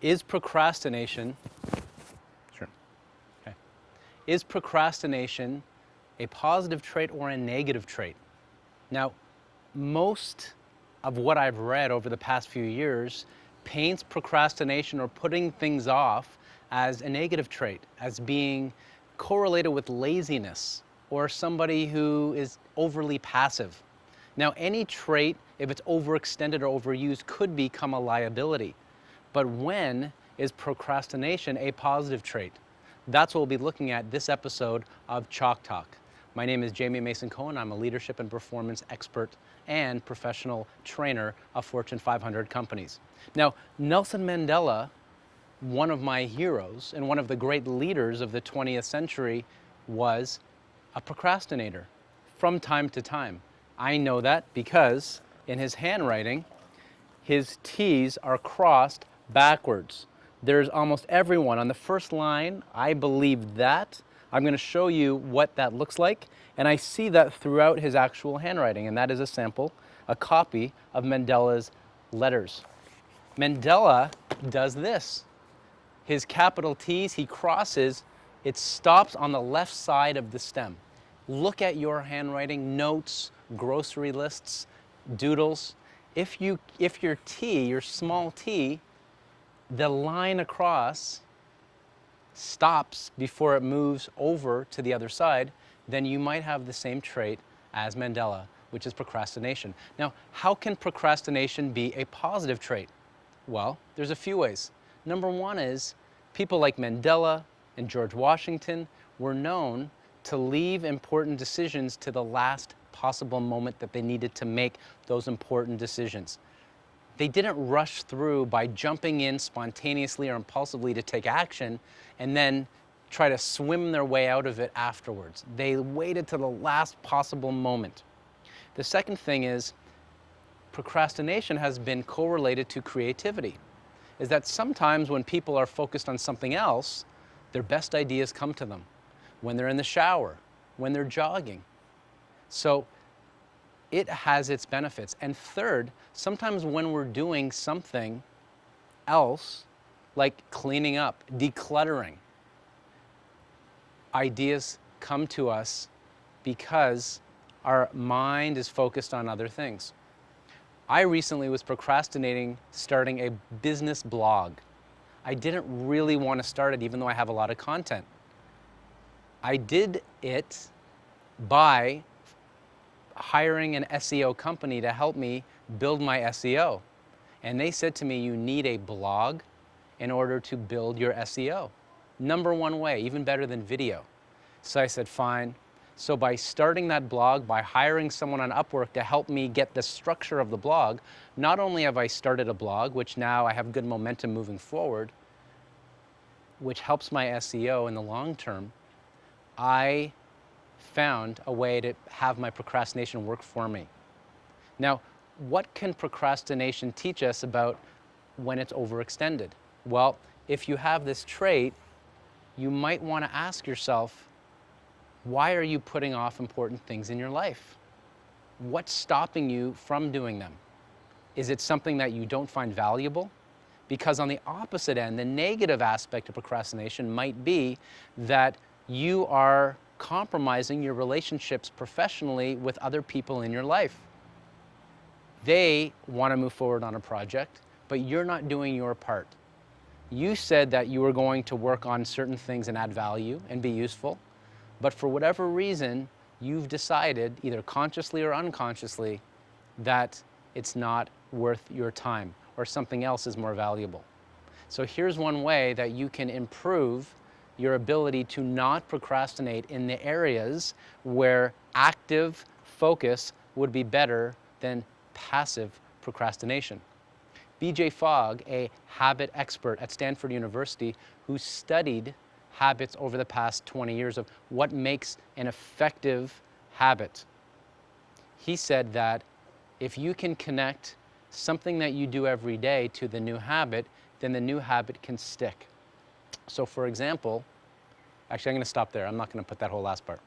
Is procrastination, Sure. okay, is procrastination a positive trait or a negative trait? Now, most of what I've read over the past few years paints procrastination or putting things off as a negative trait, as being correlated with laziness or somebody who is overly passive. Now, any trait, if it's overextended or overused, could become a liability. But when is procrastination a positive trait? That's what we'll be looking at this episode of Chalk Talk. My name is Jamie Mason Cohen. I'm a leadership and performance expert and professional trainer of Fortune 500 companies. Now, Nelson Mandela, one of my heroes and one of the great leaders of the 20th century, was a procrastinator from time to time. I know that because in his handwriting, his T's are crossed backwards. There's almost everyone on the first line. I believe that. I'm going to show you what that looks like, and I see that throughout his actual handwriting, and that is a sample, a copy of Mandela's letters. Mandela does this. His capital T's, he crosses, it stops on the left side of the stem. Look at your handwriting, notes, grocery lists, doodles. If your T, your small t, the line across stops before it moves over to the other side, then you might have the same trait as Mandela, which is procrastination. Now, how can procrastination be a positive trait? Well, there's a few ways. Number one is people like Mandela and George Washington were known to leave important decisions to the last possible moment that they needed to make those important decisions. They didn't rush through by jumping in spontaneously or impulsively to take action and then try to swim their way out of it afterwards. They waited to the last possible moment. The second thing is procrastination has been correlated to creativity. Is that sometimes when people are focused on something else, their best ideas come to them when they're in the shower, when they're jogging. So it has its benefits. And third, sometimes when we're doing something else, like cleaning up, decluttering, ideas come to us because our mind is focused on other things. I recently was procrastinating starting a business blog. I didn't really want to start it even though I have a lot of content. I did it by hiring an SEO company to help me build my SEO. And they said to me, you need a blog in order to build your SEO. Number one way, even better than video. So I said, fine. So by starting that blog, by hiring someone on Upwork to help me get the structure of the blog, not only have I started a blog, which now I have good momentum moving forward, which helps my SEO in the long term, I found a way to have my procrastination work for me. Now, what can procrastination teach us about when it's overextended? Well, if you have this trait, you might want to ask yourself, why are you putting off important things in your life? What's stopping you from doing them? Is it something that you don't find valuable? Because on the opposite end, the negative aspect of procrastination might be that you are compromising your relationships professionally with other people in your life. They want to move forward on a project, but you're not doing your part. You said that you were going to work on certain things and add value and be useful, but for whatever reason, you've decided, either consciously or unconsciously, that it's not worth your time or something else is more valuable. So here's one way that you can improve your ability to not procrastinate in the areas where active focus would be better than passive procrastination. BJ Fogg, a habit expert at Stanford University who studied habits over the past 20 years of what makes an effective habit, he said that if you can connect something that you do every day to the new habit, then the new habit can stick. So for example, actually I'm going to stop there. I'm not going to put that whole last part.